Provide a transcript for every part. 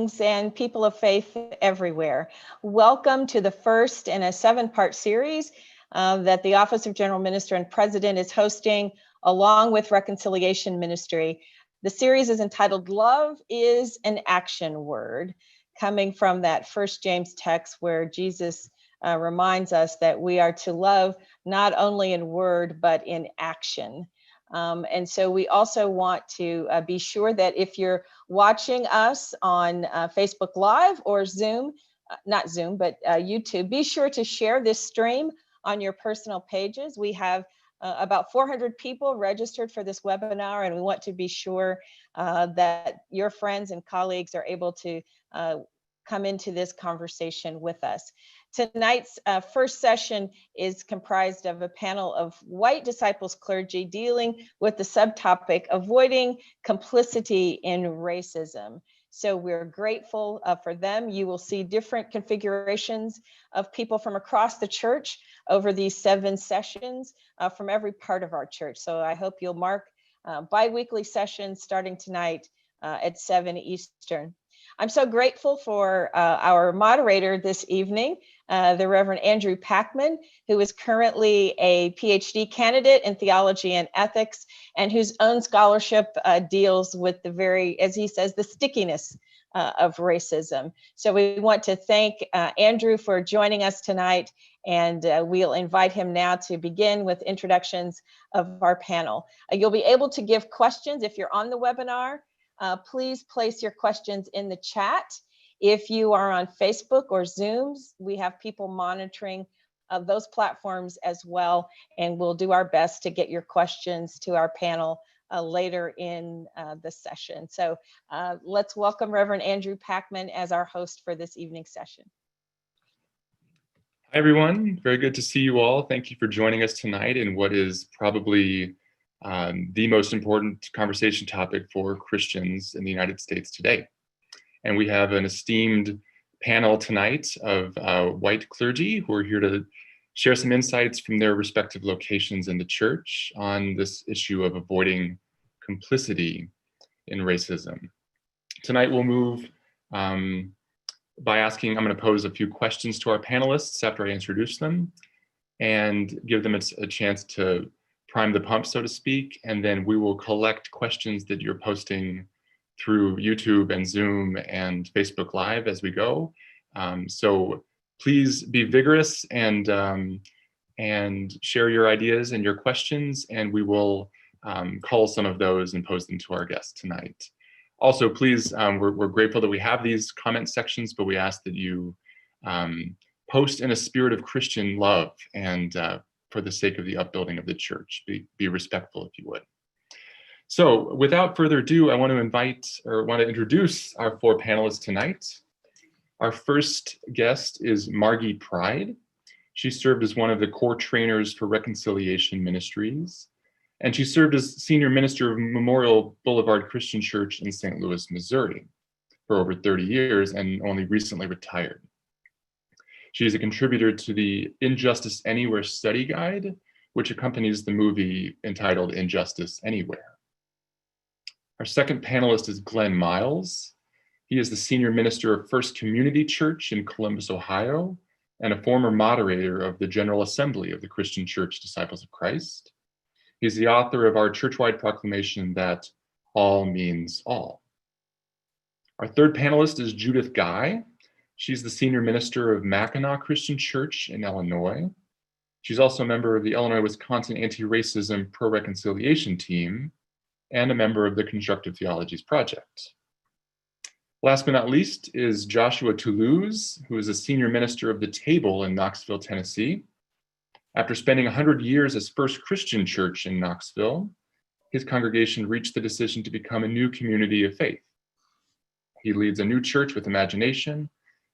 Greetings and people of faith everywhere. Welcome to the first in a 7-part series that the Office of General Minister and President is hosting along with Reconciliation Ministry. The series is entitled Love is an Action Word, coming from that 1 James text where Jesus reminds us that we are to love not only in word but in action. And so we also want to be sure that if you're watching us on Facebook Live or Zoom, not Zoom, but YouTube, be sure to share this stream on your personal pages. We have about 400 people registered for this webinar, and we want to be sure that your friends and colleagues are able to come into this conversation with us. Tonight's first session is comprised of a panel of white disciples clergy dealing with the subtopic avoiding complicity in racism. So we're grateful for them. You will see different configurations of people from across the church over these 7 sessions from every part of our church. So I hope you'll mark bi-weekly sessions starting tonight at 7 Eastern. I'm so grateful for our moderator this evening, the Reverend Andrew Packman, who is currently a PhD candidate in theology and ethics, and whose own scholarship deals with the very, as he says, the stickiness of racism. So we want to thank Andrew for joining us tonight, and we'll invite him now to begin with introductions of our panel. You'll be able to give questions if you're on the webinar. Please place your questions in the chat. If you are on Facebook or Zooms, we have people monitoring those platforms as well, and we'll do our best to get your questions to our panel later in the session. So let's welcome Reverend Andrew Packman as our host for this evening's session. Hi, everyone. Very good to see you all. Thank you for joining us tonight in what is probably the most important conversation topic for Christians in the United States today. And we have an esteemed panel tonight of white clergy who are here to share some insights from their respective locations in the church on this issue of avoiding complicity in racism. Tonight we'll move by asking, I'm going to pose a few questions to our panelists after I introduce them and give them a chance to prime the pump, so to speak, and then we will collect questions that you're posting through YouTube and Zoom and Facebook Live as we go. So please be vigorous and share your ideas and your questions, and we will call some of those and pose them to our guests tonight. Also, please, we're grateful that we have these comment sections, but we ask that you post in a spirit of Christian love and for the sake of the upbuilding of the church. Be respectful, if you would. So without further ado, I want to introduce our 4 panelists tonight. Our first guest is Margie Pride. She served as one of the core trainers for Reconciliation Ministries, and she served as senior minister of Memorial Boulevard Christian Church in St. Louis, Missouri for over 30 years and only recently retired. She is a contributor to the Injustice Anywhere study guide, which accompanies the movie entitled Injustice Anywhere. Our second panelist is Glen Miles. He is the senior minister of First Community Church in Columbus, Ohio, and a former moderator of the General Assembly of the Christian Church Disciples of Christ. He's the author of our churchwide proclamation that all means all. Our third panelist is Judith Guy. She's the senior minister of Mackinac Christian Church in Illinois. She's also a member of the Illinois-Wisconsin Anti-Racism Pro-Reconciliation Team and a member of the Constructive Theologies Project. Last but not least is Joshua Tolouse, who is a senior minister of the Table in Knoxville, Tennessee. After spending 100 years as First Christian Church in Knoxville, his congregation reached the decision to become a new community of faith. He leads a new church with imagination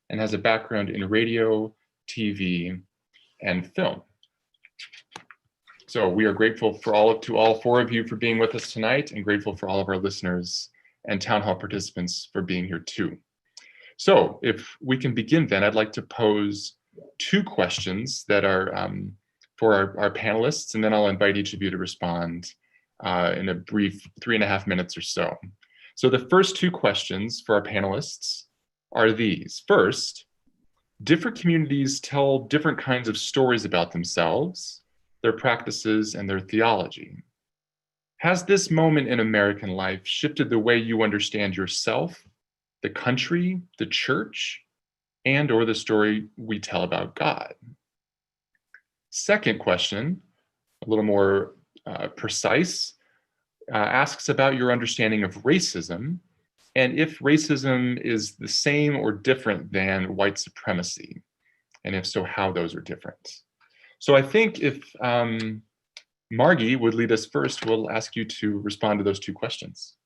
and has a background in radio, TV, and film. So we are grateful to all 4 of you for being with us tonight, and grateful for all of our listeners and town hall participants for being here too. So if we can begin then, I'd like to pose 2 questions that are for our panelists, and then I'll invite each of you to respond in a brief 3.5 minutes or so. So the first 2 questions for our panelists are these. First, different communities tell different kinds of stories about themselves, their practices, and their theology. Has this moment in American life shifted the way you understand yourself, the country, the church, and or the story we tell about God? Second question, a little more precise, asks about your understanding of racism and if racism is the same or different than white supremacy, and if so, how those are different. So I think if Margie would lead us first, we'll ask you to respond to those two questions.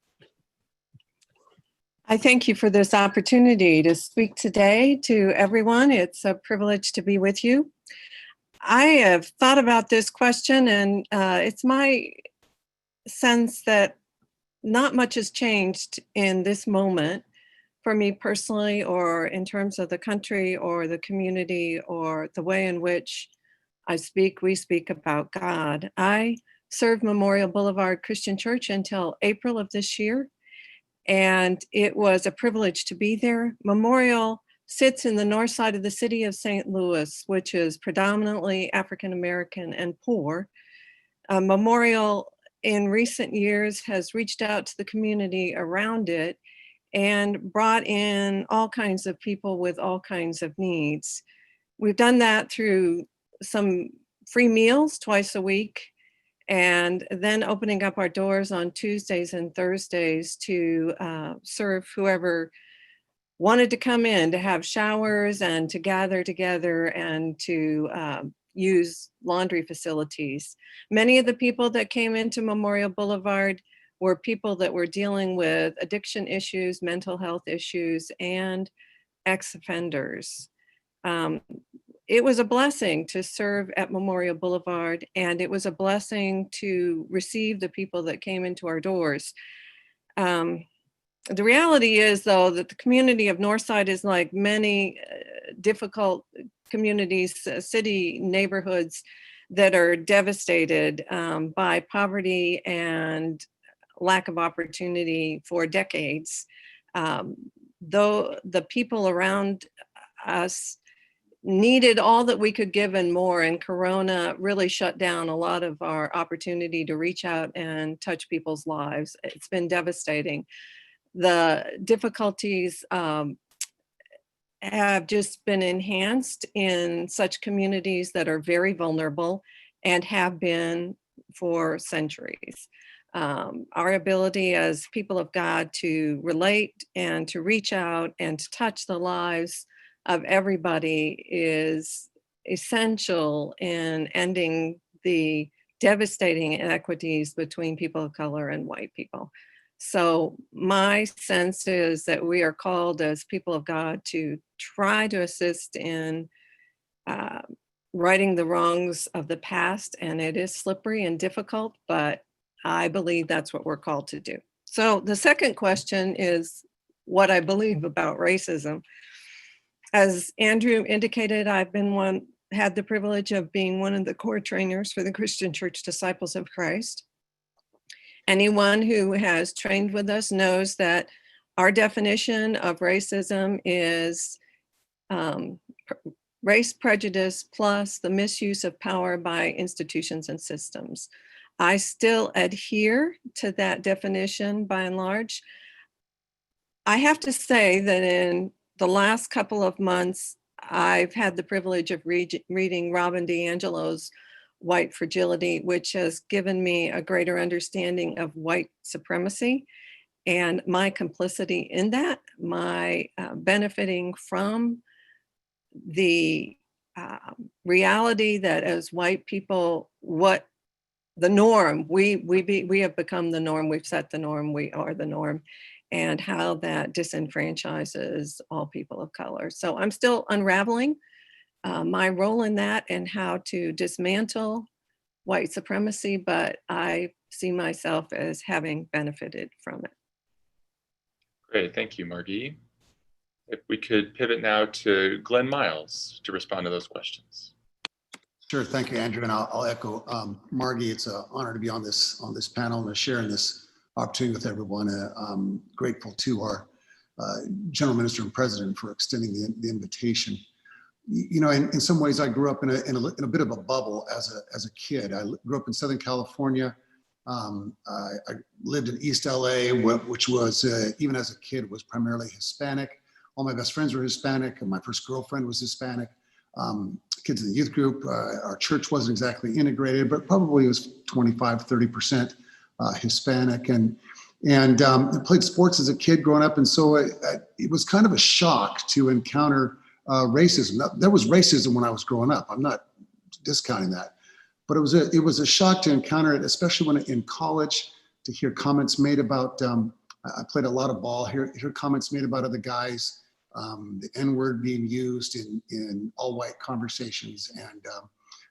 I thank you for this opportunity to speak today to everyone. It's a privilege to be with you. I have thought about this question, and it's my sense that not much has changed in this moment for me personally, or in terms of the country or the community or the way in which we speak about God. I served Memorial Boulevard Christian Church until April of this year, and it was a privilege to be there. Memorial sits in the north side of the city of St. Louis, which is predominantly African American and poor. Memorial in recent years has reached out to the community around it and brought in all kinds of people with all kinds of needs. We've done that through some free meals twice a week, and then opening up our doors on Tuesdays and Thursdays to serve whoever wanted to come in, to have showers and to gather together and to use laundry facilities. Many of the people that came into Memorial Boulevard were people that were dealing with addiction issues, mental health issues, and ex-offenders. It was a blessing to serve at Memorial Boulevard, and it was a blessing to receive the people that came into our doors. The reality is, though, that the community of Northside is like many difficult communities, city neighborhoods that are devastated by poverty and lack of opportunity for decades. Though the people around us needed all that we could give and more, and Corona really shut down a lot of our opportunity to reach out and touch people's lives. It's been devastating. The difficulties have just been enhanced in such communities that are very vulnerable and have been for centuries. Our ability as people of God to relate and to reach out and to touch the lives of everybody is essential in ending the devastating inequities between people of color and white people. So my sense is that we are called as people of God to try to assist in righting the wrongs of the past, and it is slippery and difficult, but I believe that's what we're called to do. So the second question is what I believe about racism. As Andrew indicated, I've had the privilege of being one of the core trainers for the Christian Church Disciples of Christ. Anyone who has trained with us knows that our definition of racism is race prejudice plus the misuse of power by institutions and systems. I still adhere to that definition by and large. I have to say that in the last couple of months, I've had the privilege of reading Robin DiAngelo's White Fragility, which has given me a greater understanding of white supremacy and my complicity in that, my benefiting from the reality that as white people, what the norm, we have become the norm, we've set the norm, we are the norm, and how that disenfranchises all people of color. So I'm still unraveling my role in that and how to dismantle white supremacy, but I see myself as having benefited from it. Great, thank you, Margie. If we could pivot now to Glen Miles to respond to those questions. Sure, thank you, Andrew, and I'll echo Margie. It's an honor to be on this panel and to share in this opportunity with everyone. I'm grateful to our General Minister and President for extending the invitation. You know, in some ways, I grew up in a bit of a bubble as a kid. I grew up in Southern California. I lived in East LA, which was, even as a kid, was primarily Hispanic. All my best friends were Hispanic, and my first girlfriend was Hispanic. Kids in the youth group, our church wasn't exactly integrated, but probably was 25, 30% Hispanic. And I played sports as a kid growing up. And so it was kind of a shock to encounter racism. There was racism when I was growing up. I'm not discounting that, but it was a shock to encounter it, especially when in college, to hear comments made about, I played a lot of ball, hear comments made about other guys, the N-word being used in all white conversations. And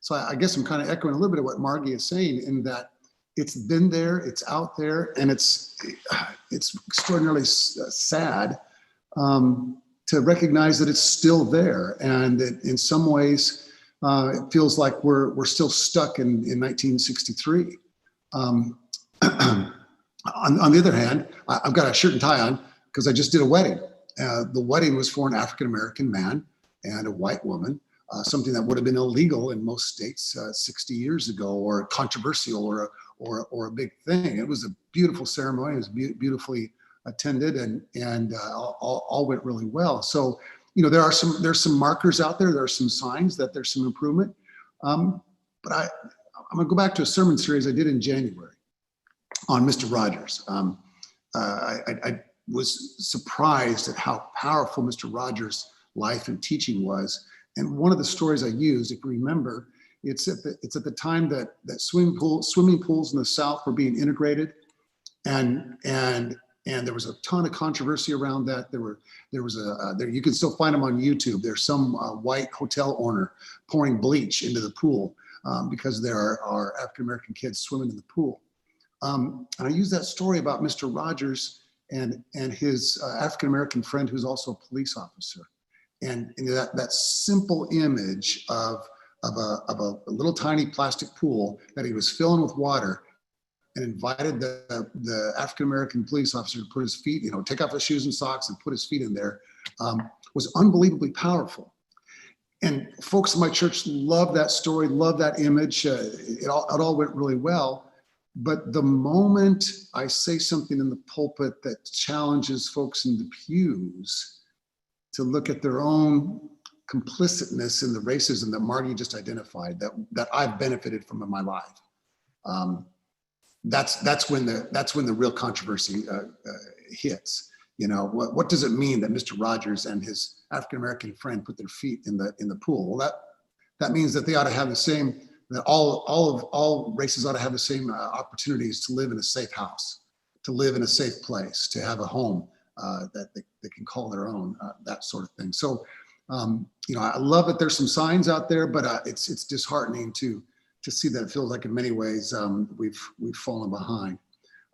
so I guess I'm kind of echoing a little bit of what Margie is saying, in that it's been there, it's out there, and it's extraordinarily sad to recognize that it's still there, and that in some ways it feels like we're still stuck in 1963. On the other hand, I've got a shirt and tie on because I just did a wedding. The wedding was for an African-American man and a white woman, something that would have been illegal in most states 60 years ago, or controversial, or a big thing. It was a beautiful ceremony. It was beautifully attended, and all went really well. So, you know, there's some markers out there. There are some signs that there's some improvement. But I'm gonna go back to a sermon series I did in January on Mr. Rogers. I was surprised at how powerful Mr. Rogers' life and teaching was. And one of the stories I used, if you remember, it's at the time that swimming pools in the South were being integrated, and there was a ton of controversy around that. You can still find them on YouTube. There's some white hotel owner pouring bleach into the pool because there are African-American kids swimming in the pool. And I use that story about Mr. Rogers and his African-American friend who's also a police officer. And that simple image of a little tiny plastic pool that he was filling with water, and invited the African-American police officer to put his feet, take off his shoes and socks and put his feet in there, was unbelievably powerful. And folks in my church love that story, love that image. It all went really well. But the moment I say something in the pulpit that challenges folks in the pews to look at their own complicitness in the racism that Margie just identified, that I've benefited from in my life, that's when the real controversy hits. What does it mean that Mr. Rogers and his African-American friend put their feet in the pool? Well, that means that they ought to have the same, that all races ought to have the same opportunities to live in a safe house, to live in a safe place, to have a home that they can call their own, that sort of thing. So, I love that there's some signs out there, but it's disheartening to see that it feels like in many ways we've fallen behind.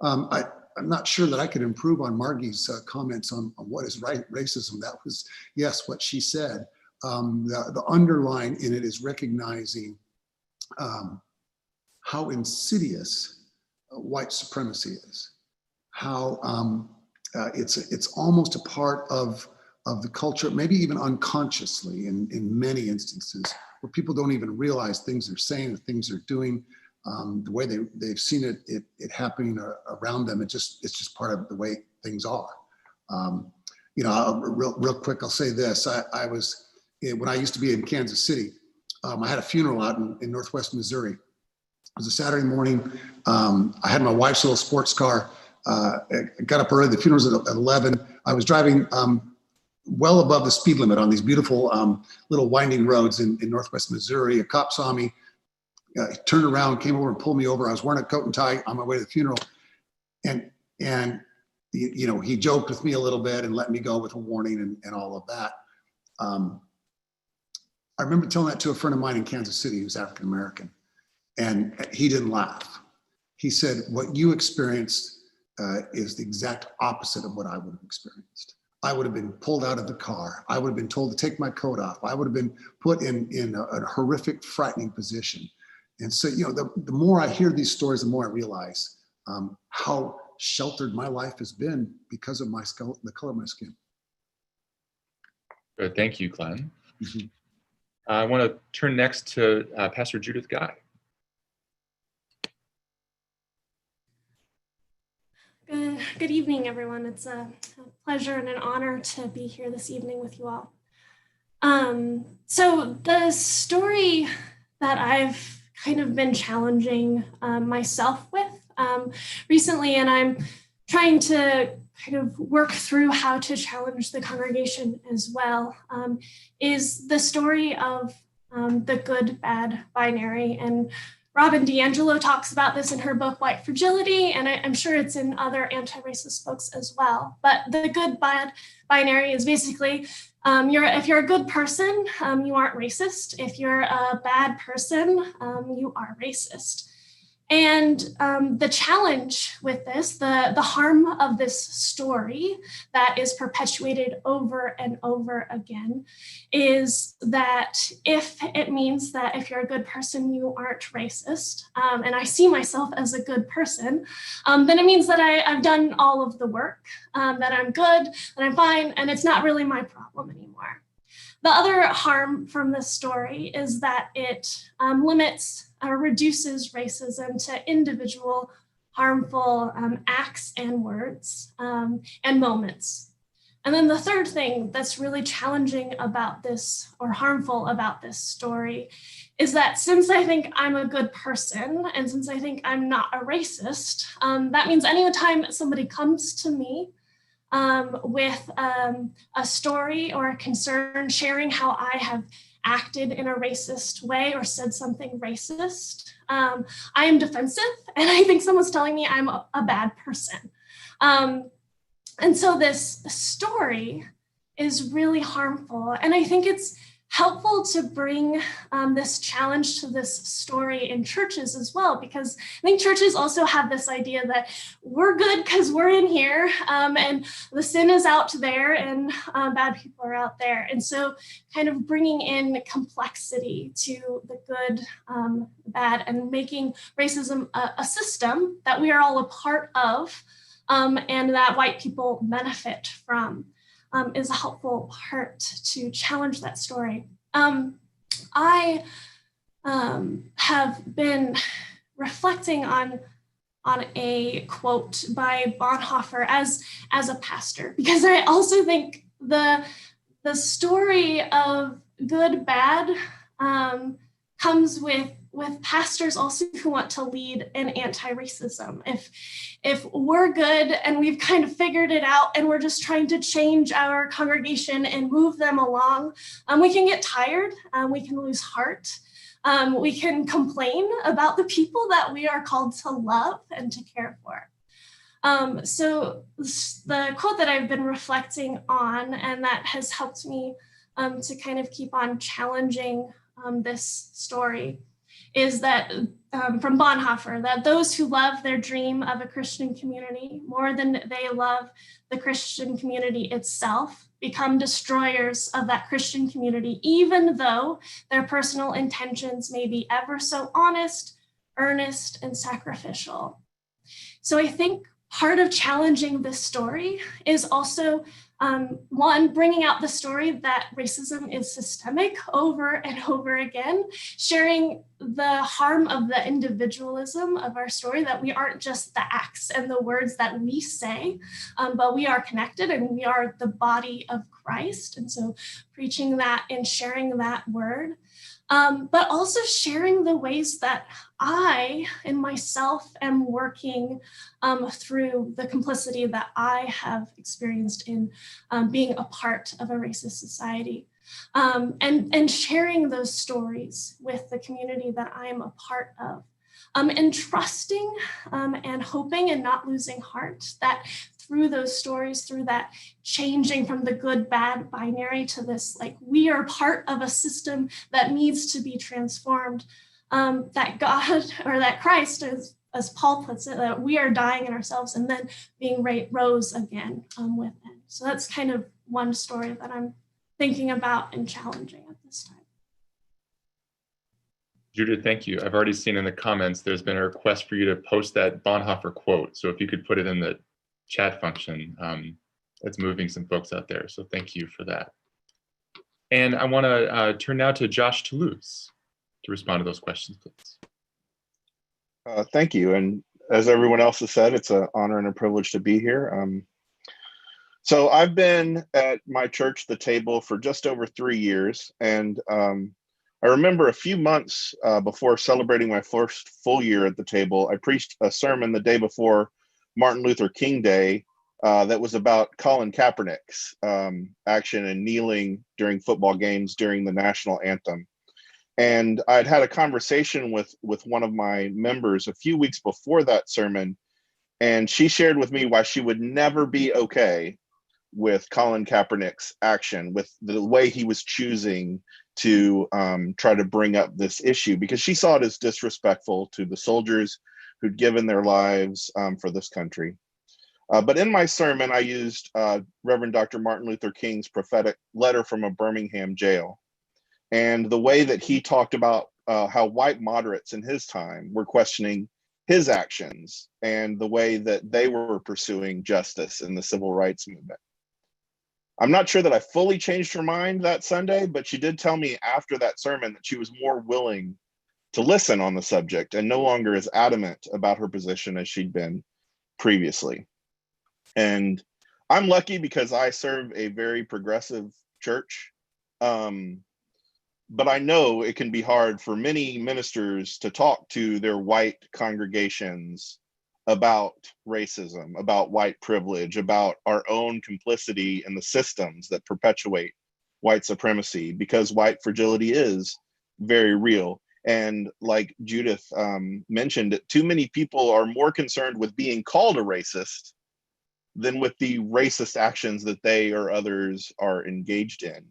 I'm not sure that I could improve on Margie's comments on what is racism. That was, yes, what she said. The underline in it is recognizing how insidious white supremacy is, how it's almost a part of the culture, maybe even unconsciously in many instances, where people don't even realize things they're saying or things they're doing, the way they've seen it happening around them. It's just part of the way things are. Real quick, I'll say this. When I used to be in Kansas City, I had a funeral out in Northwest Missouri. It was a Saturday morning. I had my wife's little sports car. I got up early. The funeral was at 11. I was driving well above the speed limit on these beautiful little winding roads in Northwest Missouri. A cop saw me, turned around, came over and pulled me over. I was wearing a coat and tie on my way to the funeral. And he joked with me a little bit and let me go with a warning and all of that. I remember telling that to a friend of mine in Kansas City who's African-American, and he didn't laugh. He said, what you experienced is the exact opposite of what I would have experienced. I would have been pulled out of the car. I would have been told to take my coat off. I would have been put in a horrific, frightening position. And so, the more I hear these stories, the more I realize how sheltered my life has been because of the color of my skin. Good, thank you, Glenn. Mm-hmm. I want to turn next to Pastor Judith Guy. Good evening, everyone. It's a pleasure and an honor to be here this evening with you all. So the story that I've kind of been challenging myself with recently, and I'm trying to kind of work through how to challenge the congregation as well, is the story of the good-bad binary. And Robin DiAngelo talks about this in her book, White Fragility, and I'm sure it's in other anti-racist books as well. But the good-bad binary is basically, if you're a good person, you aren't racist. If you're a bad person, you are racist. And the challenge with this, the harm of this story that is perpetuated over and over again, is that if it means that if you're a good person, you aren't racist, and I see myself as a good person, then it means that I've done all of the work, that I'm good, that I'm fine, and it's not really my problem anymore. The other harm from this story is that it limits or reduces racism to individual harmful acts and words and moments. And then the third thing that's really challenging about this, or harmful about this story, is that since I think I'm a good person, and since I think I'm not a racist, that means anytime somebody comes to me with a story or a concern, sharing how I have acted in a racist way or said something racist, I am defensive, and I think someone's telling me I'm a bad person. And so this story is really harmful, and I think it's helpful to bring this challenge to this story in churches as well, because I think churches also have this idea that we're good because we're in here, and the sin is out there, and bad people are out there. And so kind of bringing in complexity to the good, bad, and making racism a system that we are all a part of, and that white people benefit from. Is a helpful part to challenge that story. I have been reflecting on a quote by Bonhoeffer as a pastor, because I also think the story of good, bad comes with pastors also who want to lead in anti-racism. If we're good and we've kind of figured it out and we're just trying to change our congregation and move them along, we can get tired, we can lose heart, we can complain about the people that we are called to love and to care for. So the quote that I've been reflecting on, and that has helped me to kind of keep on challenging this story, is that from Bonhoeffer, that those who love their dream of a Christian community more than they love the Christian community itself become destroyers of that Christian community, even though their personal intentions may be ever so honest, earnest, and sacrificial. So I think part of challenging this story is also one, bringing out the story that racism is systemic over and over again, sharing the harm of the individualism of our story, that we aren't just the acts and the words that we say, but we are connected and we are the body of Christ. And so preaching that and sharing that word, but also sharing the ways that I and myself am working through the complicity that I have experienced in being a part of a racist society, and sharing those stories with the community that I am a part of, and trusting and hoping and not losing heart that through those stories, through that changing from the good, bad binary to this, like, we are part of a system that needs to be transformed, that God, or that Christ, as Paul puts it, that we are dying in ourselves and then being rose again within. So that's kind of one story that I'm thinking about and challenging at this time. Judith, thank you. I've already seen in the comments, there's been a request for you to post that Bonhoeffer quote. So if you could put it in the chat function, it's moving some folks out there. So thank you for that. And I want to turn now to Josh Tolouse to respond to those questions, please. Thank you. And as everyone else has said, it's an honor and a privilege to be here. So I've been at my church, The Table, for just over 3 years. And I remember a few months before celebrating my first full year at The Table, I preached a sermon the day before Martin Luther King Day that was about Colin Kaepernick's action and kneeling during football games during the national anthem. And I'd had a conversation with one of my members a few weeks before that sermon, and she shared with me why she would never be okay with Colin Kaepernick's action, with the way he was choosing to try to bring up this issue, because she saw it as disrespectful to the soldiers who'd given their lives for this country. But in my sermon, I used Reverend Dr. Martin Luther King's prophetic letter from a Birmingham jail, and the way that he talked about how white moderates in his time were questioning his actions and the way that they were pursuing justice in the civil rights movement. I'm not sure that I fully changed her mind that Sunday, but she did tell me after that sermon that she was more willing to listen on the subject and no longer as adamant about her position as she'd been previously. And I'm lucky because I serve a very progressive church. But I know it can be hard for many ministers to talk to their white congregations about racism, about white privilege, about our own complicity in the systems that perpetuate white supremacy, because white fragility is very real. And like Judith mentioned, too many people are more concerned with being called a racist than with the racist actions that they or others are engaged in.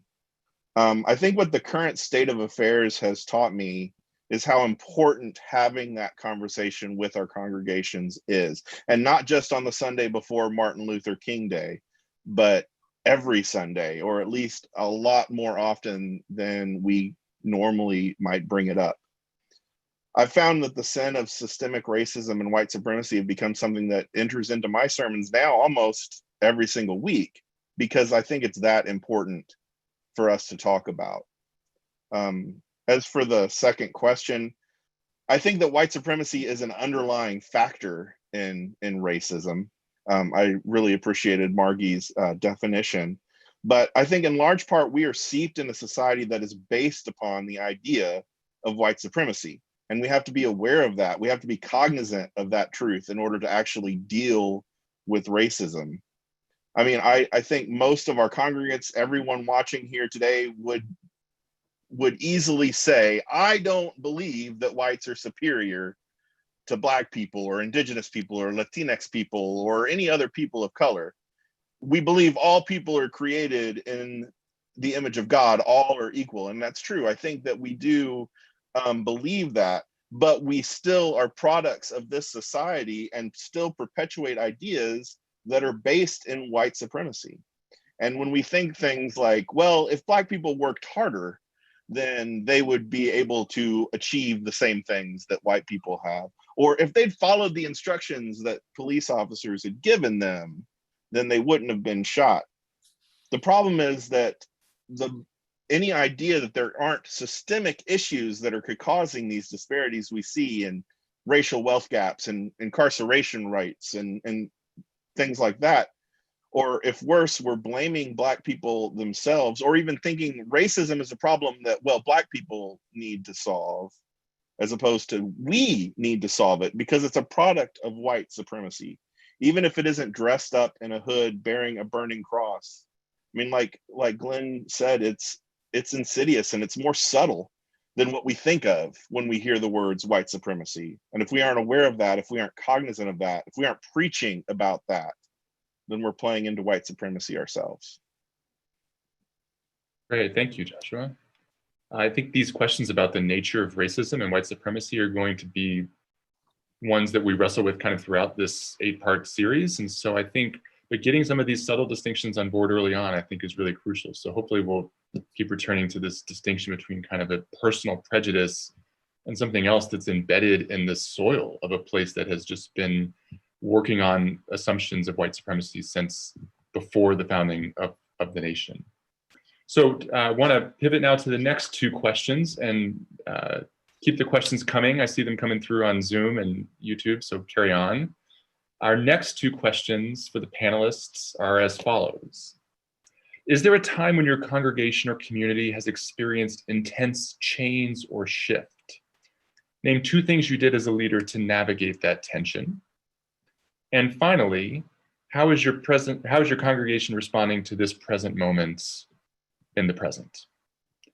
I think what the current state of affairs has taught me is how important having that conversation with our congregations is, and not just on the Sunday before Martin Luther King Day, but every Sunday, or at least a lot more often than we normally might bring it up. I've found that the sin of systemic racism and white supremacy have become something that enters into my sermons now almost every single week, because I think it's that important for us to talk about. As for the second question, I think that white supremacy is an underlying factor in racism. I really appreciated Margie's definition, but I think in large part we are seeped in a society that is based upon the idea of white supremacy, and we have to be aware of that. We have to be cognizant of that truth in order to actually deal with racism. I mean, I think most of our congregants, everyone watching here today, would easily say, I don't believe that whites are superior to Black people or Indigenous people or Latinx people or any other people of color. We believe all people are created in the image of God, all are equal, and that's true. I think that we do believe that, but we still are products of this society and still perpetuate ideas that are based in white supremacy. And when we think things like, well, if Black people worked harder, then they would be able to achieve the same things that white people have. Or if they'd followed the instructions that police officers had given them, then they wouldn't have been shot. The problem is that any idea that there aren't systemic issues that are causing these disparities we see in racial wealth gaps and incarceration rates and things like that, or if worse, we're blaming Black people themselves, or even thinking racism is a problem that, well, Black people need to solve, as opposed to we need to solve it because it's a product of white supremacy, even if it isn't dressed up in a hood bearing a burning cross. I mean, like Glenn said, it's insidious and it's more subtle than what we think of when we hear the words white supremacy. And if we aren't aware of that, if we aren't cognizant of that, if we aren't preaching about that, then we're playing into white supremacy ourselves. Great, thank you, Joshua. I think these questions about the nature of racism and white supremacy are going to be ones that we wrestle with kind of throughout this 8-part series. And so I think that getting some of these subtle distinctions on board early on, I think is really crucial. So hopefully we'll keep returning to this distinction between kind of a personal prejudice and something else that's embedded in the soil of a place that has just been working on assumptions of white supremacy since before the founding of the nation. So I want to pivot now to the next two questions and keep the questions coming. I see them coming through on Zoom and YouTube, so carry on. Our next two questions for the panelists are as follows. Is there a time when your congregation or community has experienced intense change or shift? Name two things you did as a leader to navigate that tension. And finally, how is your congregation responding to this present moment in the present?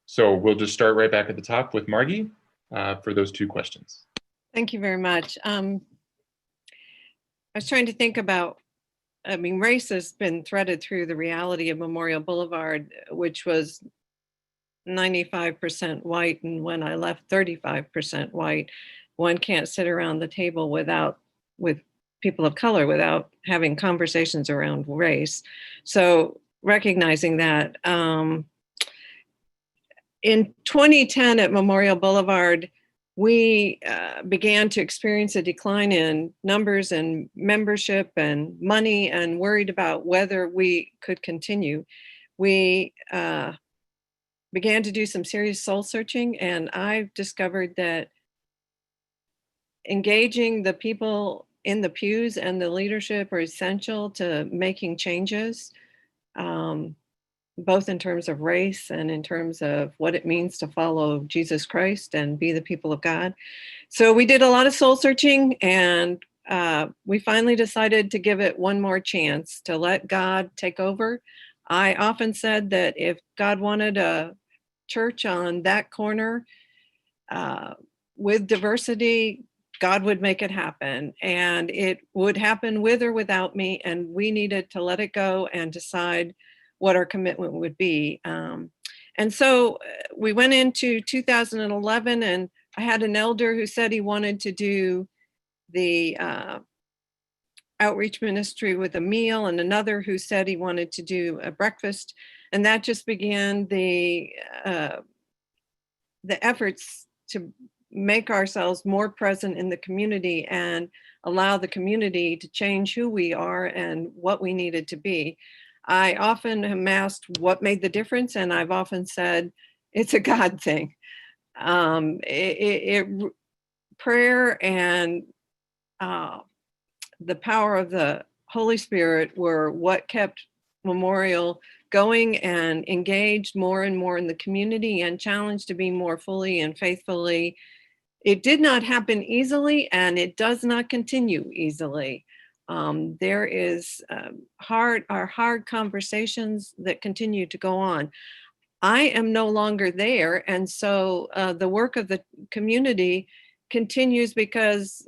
So we'll just start right back at the top with Margie for those two questions. Thank you very much. I was trying to think about, race has been threaded through the reality of Memorial Boulevard, which was 95% white, and when I left, 35% white. One can't sit around the table with people of color without having conversations around race. So recognizing that, in 2010 at Memorial Boulevard, we began to experience a decline in numbers and membership and money, and worried about whether we could continue. We began to do some serious soul searching, and I've discovered that engaging the people in the pews and the leadership are essential to making changes, both in terms of race and in terms of what it means to follow Jesus Christ and be the people of God. So we did a lot of soul searching, and we finally decided to give it one more chance, to let God take over. I often said that if God wanted a church on that corner with diversity, God would make it happen, and it would happen with or without me, and we needed to let it go and decide what our commitment would be. And so we went into 2011, and I had an elder who said he wanted to do the outreach ministry with a meal, and another who said he wanted to do a breakfast. And that just began the efforts to make ourselves more present in the community and allow the community to change who we are and what we needed to be. I often have asked what made the difference, and I've often said it's a God thing. Prayer and the power of the Holy Spirit were what kept Memorial going and engaged more and more in the community and challenged to be more fully and faithfully. It did not happen easily, and it does not continue easily. There is hard conversations that continue to go on. I am no longer there, and so the work of the community continues because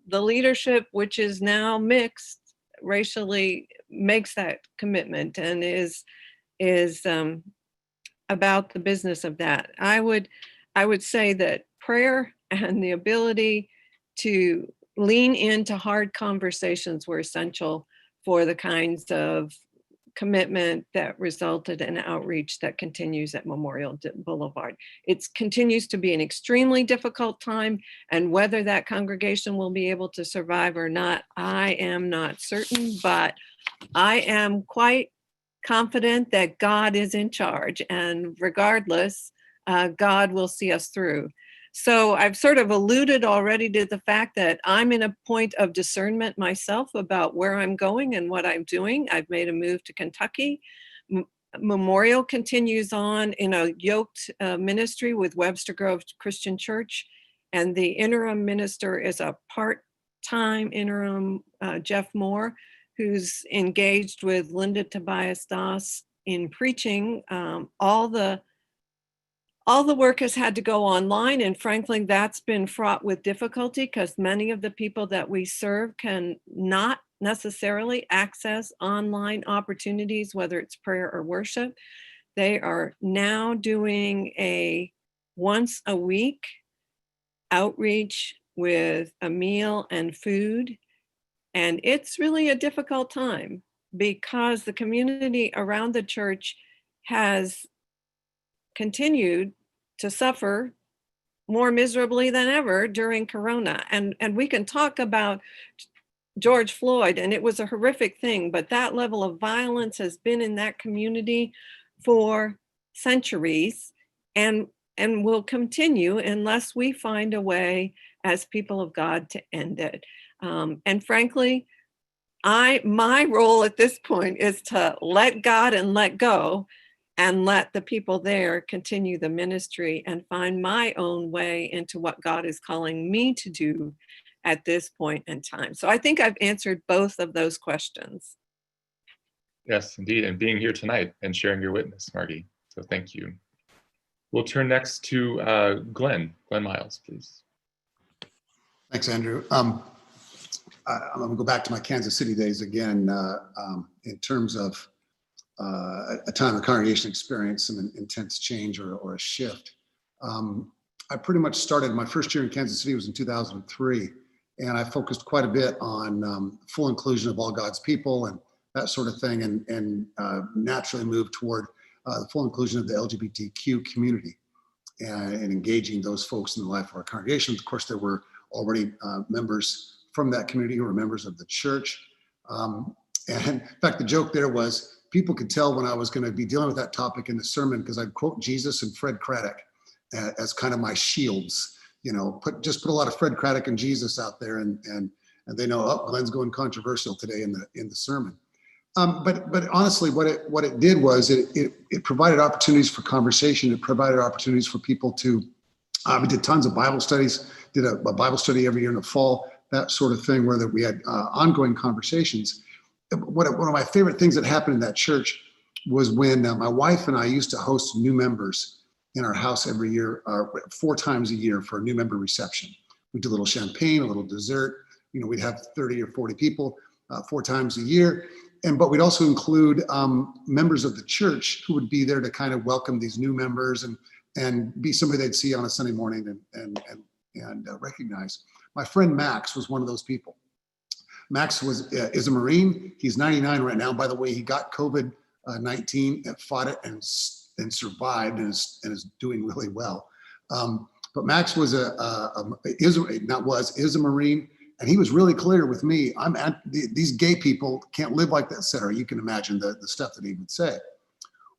the leadership, which is now mixed racially, makes that commitment and is about the business of that. I would say that prayer and the ability to lean into hard conversations were essential for the kinds of commitment that resulted in outreach that continues at Memorial Boulevard. It continues to be an extremely difficult time, and whether that congregation will be able to survive or not, I am not certain, but I am quite confident that God is in charge, and regardless, God will see us through. So I've sort of alluded already to the fact that I'm in a point of discernment myself about where I'm going and what I'm doing. I've made a move to Kentucky. Memorial continues on in a yoked ministry with Webster Grove Christian Church, and the interim minister is a part-time interim, Jeff Moore, who's engaged with Linda Tobias Das in preaching. All the work has had to go online, and frankly, that's been fraught with difficulty because many of the people that we serve can not necessarily access online opportunities, whether it's prayer or worship. They are now doing a once a week outreach with a meal and food. And it's really a difficult time because the community around the church has continued to suffer more miserably than ever during Corona. And we can talk about George Floyd, and it was a horrific thing, but that level of violence has been in that community for centuries and will continue unless we find a way as people of God to end it. And frankly, my role at this point is to let God and let go and let the people there continue the ministry and find my own way into what God is calling me to do at this point in time. So I think I've answered both of those questions. Yes, indeed. And being here tonight and sharing your witness, Margie. So thank you. We'll turn next to Glen Miles, please. Thanks, Andrew. I'm going to go back to my Kansas City days again in terms of a time the congregation experienced some intense change or a shift. I pretty much started, my first year in Kansas City was in 2003, and I focused quite a bit on full inclusion of all God's people and that sort of thing, and naturally moved toward the full inclusion of the LGBTQ community and engaging those folks in the life of our congregation. Of course, there were already members from that community who were members of the church. And in fact, the joke there was people could tell when I was going to be dealing with that topic in the sermon because I'd quote Jesus and Fred Craddock as kind of my shields. You know, put a lot of Fred Craddock and Jesus out there, and they know, oh, Glen's going controversial today in the sermon. But honestly, what it did was it provided opportunities for conversation. It provided opportunities for people to. We did tons of Bible studies. Did a Bible study every year in the fall, that sort of thing, where we had ongoing conversations. One of my favorite things that happened in that church was when my wife and I used to host new members in our house every year, 4 times a year for a new member reception. We did a little champagne, a little dessert. You know, we'd have 30 or 40 people 4 times a year. But we'd also include members of the church who would be there to kind of welcome these new members and be somebody they'd see on a Sunday morning and recognize. My friend Max was one of those people. Max is a Marine. He's 99 right now. By the way, he got COVID-19 and fought it and survived and is doing really well. But Max is a Marine, and he was really clear with me. These gay people can't live like that, etc. You can imagine the stuff that he would say.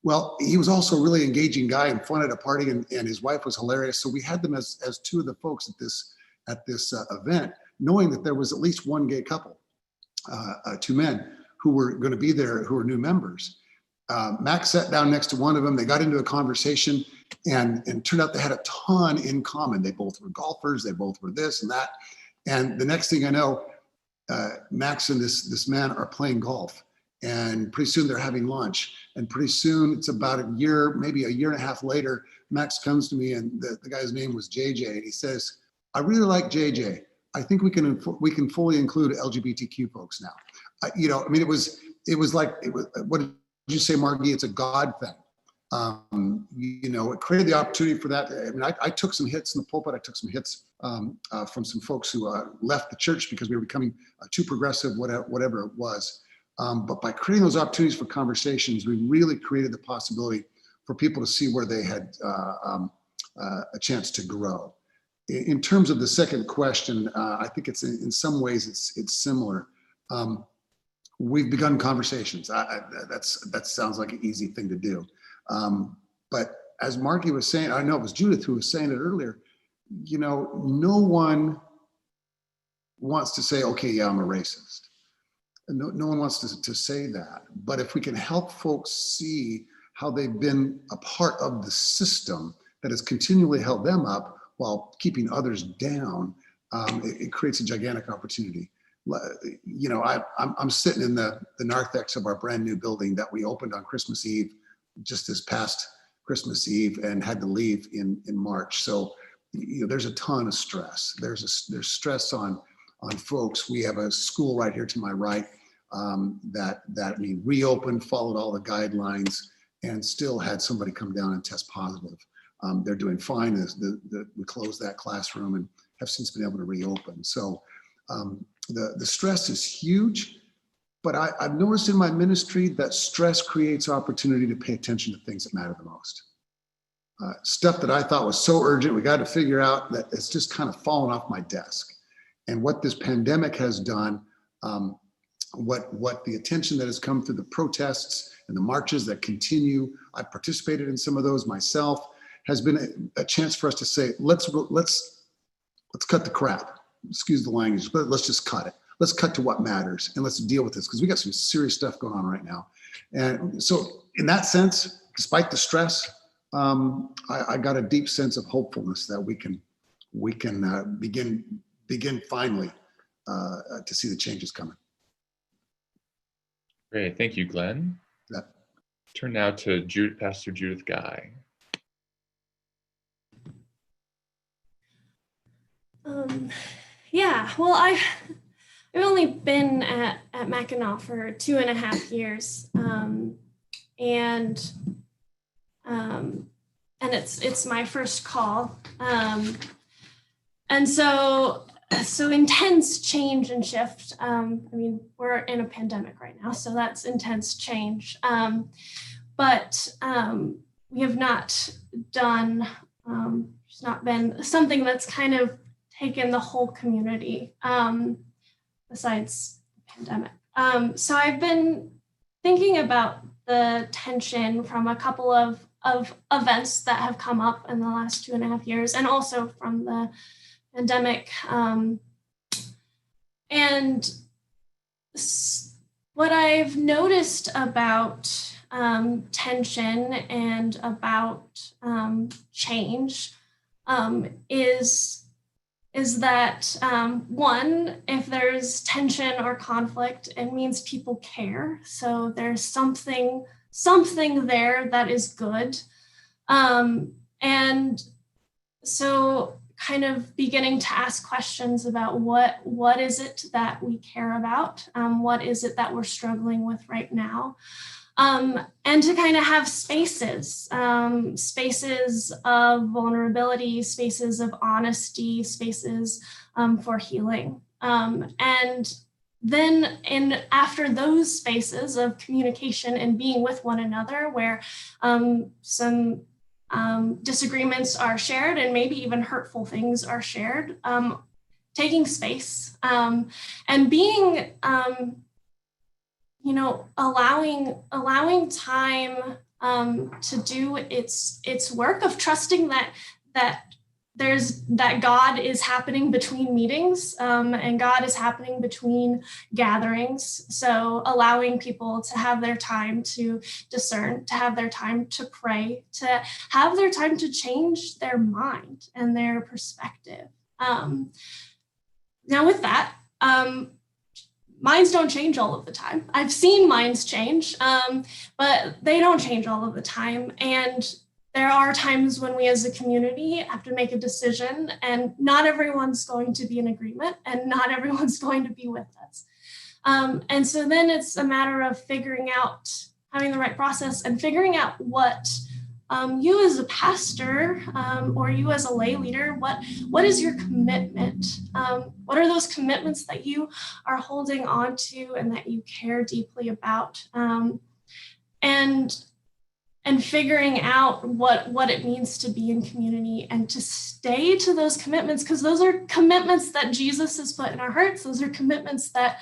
Well, he was also a really engaging guy and fun at a party, and his wife was hilarious. So we had them as 2 of the folks at this event, knowing that there was at least 1 gay couple, 2 men who were going to be there, who were new members. Max sat down next to one of them. They got into a conversation, and turned out they had a ton in common. They both were golfers. They both were this and that. And the next thing I know, Max and this man are playing golf. And pretty soon they're having lunch. And pretty soon, it's about a year, maybe a year and a half later, Max comes to me, and the guy's name was JJ. And he says, I really like JJ. I think we can fully include LGBTQ folks now. You know, I mean, it was what did you say, Margie? It's a God thing. You know, it created the opportunity for that. I mean, I took some hits in the pulpit. I took some hits from some folks who left the church because we were becoming too progressive, whatever it was. But by creating those opportunities for conversations, we really created the possibility for people to see where they had a chance to grow. In terms of the second question, I think it's in some ways it's similar. We've begun conversations. That sounds like an easy thing to do. But as Margie was saying, I know it was Judith who was saying it earlier, you know, no one wants to say, okay, yeah, I'm a racist. No one wants to say that. But if we can help folks see how they've been a part of the system that has continually held them up while keeping others down, it creates a gigantic opportunity. You know, I'm sitting in the narthex of our brand new building that we opened on Christmas Eve, just this past Christmas Eve, and had to leave in March. So, you know, there's a ton of stress. There's stress on folks. We have a school right here to my right that we reopened, followed all the guidelines, and still had somebody come down and test positive. They're doing fine. We closed that classroom and have since been able to reopen. So the stress is huge, but I've noticed in my ministry that stress creates opportunity to pay attention to things that matter the most. stuff that I thought was so urgent, we got to figure out, that it's just kind of fallen off my desk. And what this pandemic has done, what the attention that has come through the protests and the marches that continue, I participated in some of those myself, has been a chance for us to say, let's cut the crap. Excuse the language, but let's just cut it. Let's cut to what matters and let's deal with this, because we got some serious stuff going on right now. And so in that sense, despite the stress, I got a deep sense of hopefulness that we can begin finally to see the changes coming. Great, thank you, Glenn. Yeah. Turn now to Pastor Judith Guy. Yeah, well, I've only been at Mackinac for 2.5 years, and it's my first call, and so intense change and shift. I mean, we're in a pandemic right now, so that's intense change. But we have not done. There's not been something that's kind of taken the whole community, besides the pandemic. So I've been thinking about the tension from a couple of events that have come up in the last 2.5 years, and also from the pandemic. And what I've noticed about tension and about change is that one, if there's tension or conflict, it means people care. So there's something there that is good. And so kind of beginning to ask questions about what is it that we care about? What is it that we're struggling with right now? And to kind of have spaces of vulnerability, spaces of honesty, spaces for healing. And then after those spaces of communication and being with one another, where some disagreements are shared and maybe even hurtful things are shared, taking space and being allowing time to do its work of trusting that God is happening between meetings, and God is happening between gatherings. So allowing people to have their time to discern, to have their time to pray, to have their time to change their mind and their perspective. Now with that, minds don't change all of the time. I've seen minds change, but they don't change all of the time. And there are times when we as a community have to make a decision, and not everyone's going to be in agreement and not everyone's going to be with us. And so then it's a matter of figuring out, having the right process and figuring out what you as a pastor or you as a lay leader, what is your commitment? What are those commitments that you are holding on to and that you care deeply about? And figuring out what it means to be in community and to stay to those commitments, because those are commitments that Jesus has put in our hearts. Those are commitments that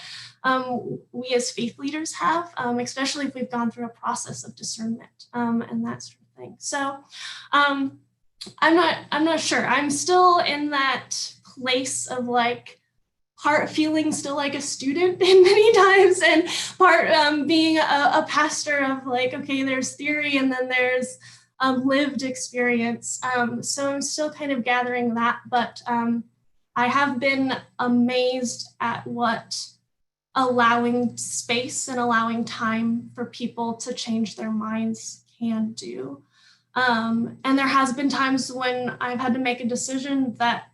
we as faith leaders have, especially if we've gone through a process of discernment and that sort of thing. So I'm not sure. I'm still in that place of part feeling still like a student in many times, and part being a pastor of okay, there's theory and then there's lived experience. So I'm still kind of gathering that, but I have been amazed at what allowing space and allowing time for people to change their minds can do. And there has been times when I've had to make a decision that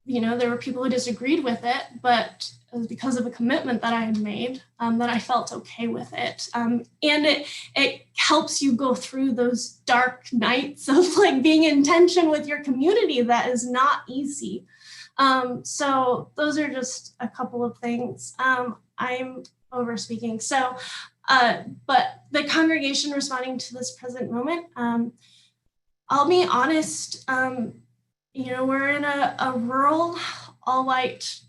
there were people who disagreed with it, but it was because of a commitment that I had made that I felt okay with it. And it helps you go through those dark nights of being in tension with your community that is not easy. So those are just a couple of things. I'm over speaking. So, but the congregation responding to this present moment, I'll be honest, we're in a rural, all-white,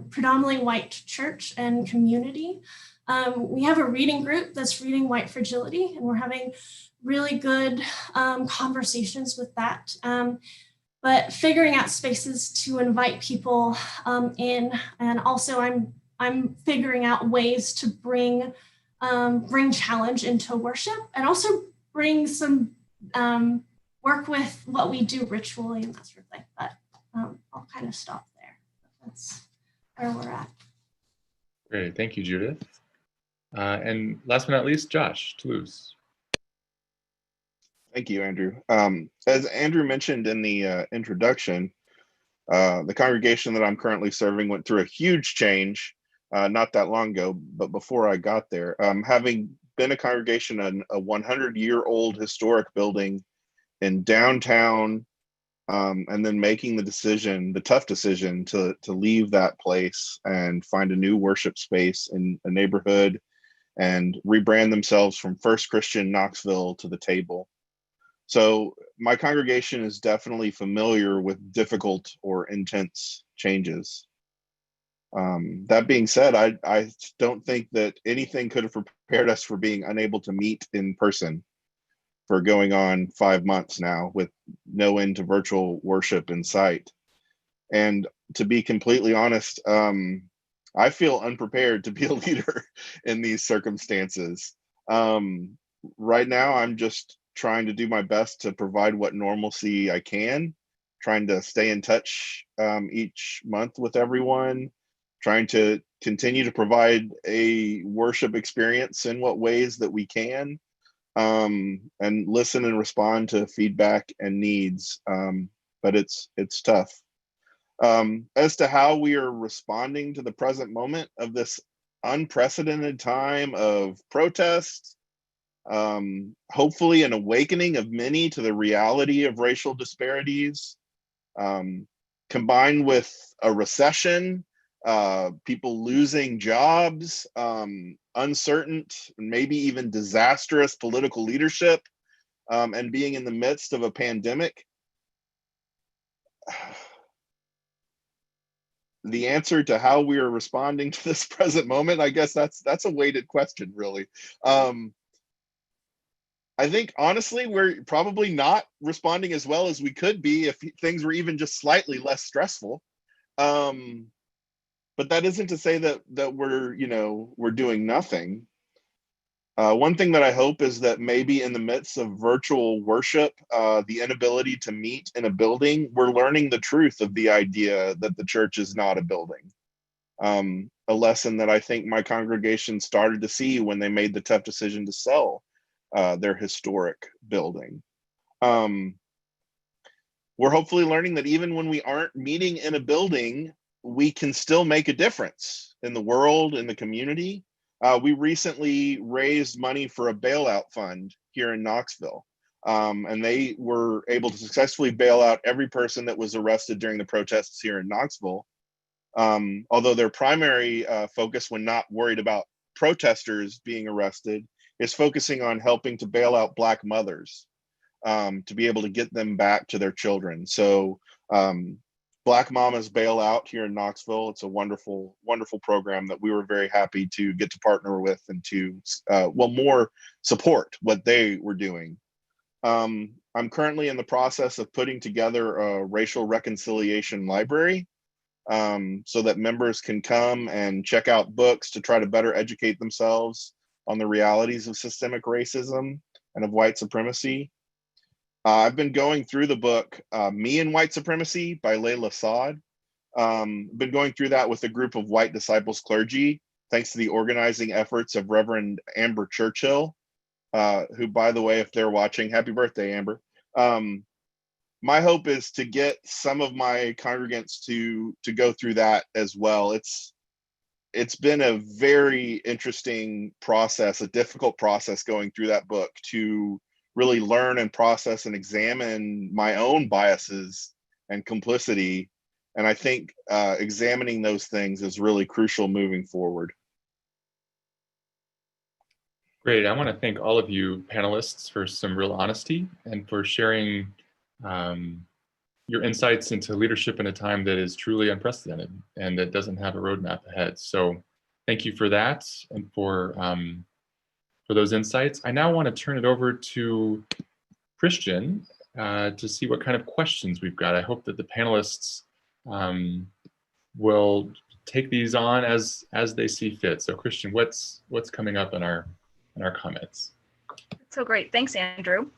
predominantly white church and community. We have a reading group that's reading White Fragility, and we're having really good conversations with that. But figuring out spaces to invite people in, and also I'm figuring out ways to bring challenge into worship, and also bring some work with what we do ritually and that sort of thing. But I'll kind of stop there. That's where we're at. Great, thank you, Judith. And last but not least, Josh, Tolouse. Thank you, Andrew. As Andrew mentioned in the introduction, the congregation that I'm currently serving went through a huge change not that long ago, but before I got there, having been a congregation in a 100-year-old historic building in downtown, and then making the tough decision to leave that place and find a new worship space in a neighborhood and rebrand themselves from First Christian Knoxville to the Table. So my congregation is definitely familiar with difficult or intense changes. That being said, I don't think that anything could have prepared us for being unable to meet in person for going on 5 months now, with no end to virtual worship in sight. And to be completely honest, I feel unprepared to be a leader in these circumstances. Right now, I'm just trying to do my best to provide what normalcy I can, trying to stay in touch each month with everyone, trying to continue to provide a worship experience in what ways that we can, and listen and respond to feedback and needs. But it's tough. As to how we are responding to the present moment of this unprecedented time of protest, hopefully an awakening of many to the reality of racial disparities, combined with a recession, people losing jobs, uncertain, maybe even disastrous political leadership, and being in the midst of a pandemic. The answer to how we are responding to this present moment, I guess that's a weighted question, really. I think honestly, we're probably not responding as well as we could be if things were even just slightly less stressful. But that isn't to say that we're doing nothing. One thing that I hope is that maybe in the midst of virtual worship, the inability to meet in a building, we're learning the truth of the idea that the church is not a building. A lesson that I think my congregation started to see when they made the tough decision to sell their historic building. We're hopefully learning that even when we aren't meeting in a building, we can still make a difference in the world, in the community. We recently raised money for a bailout fund here in Knoxville, and they were able to successfully bail out every person that was arrested during the protests here in Knoxville. Although their primary focus, when not worried about protesters being arrested, is focusing on helping to bail out Black mothers to be able to get them back to their children. So Black Mamas Bail Out here in Knoxville. It's a wonderful, wonderful program that we were very happy to get to partner with and to, more support what they were doing. I'm currently in the process of putting together a racial reconciliation library so that members can come and check out books to try to better educate themselves on the realities of systemic racism and of white supremacy. I've been going through the book, Me and White Supremacy by Layla Saad. Been going through that with a group of white disciples clergy, thanks to the organizing efforts of Reverend Amber Churchill, who, by the way, if they're watching, happy birthday, Amber. My hope is to get some of my congregants to go through that as well. It's been a very interesting process, a difficult process going through that book to really learn and process and examine my own biases and complicity. And I think examining those things is really crucial moving forward. Great. I want to thank all of you panelists for some real honesty and for sharing your insights into leadership in a time that is truly unprecedented and that doesn't have a roadmap ahead. So thank you for that and for those insights. I now want to turn it over to Christian to see what kind of questions we've got. I hope that the panelists will take these on as they see fit. So Christian, what's coming up in our comments? So great, thanks, Andrew.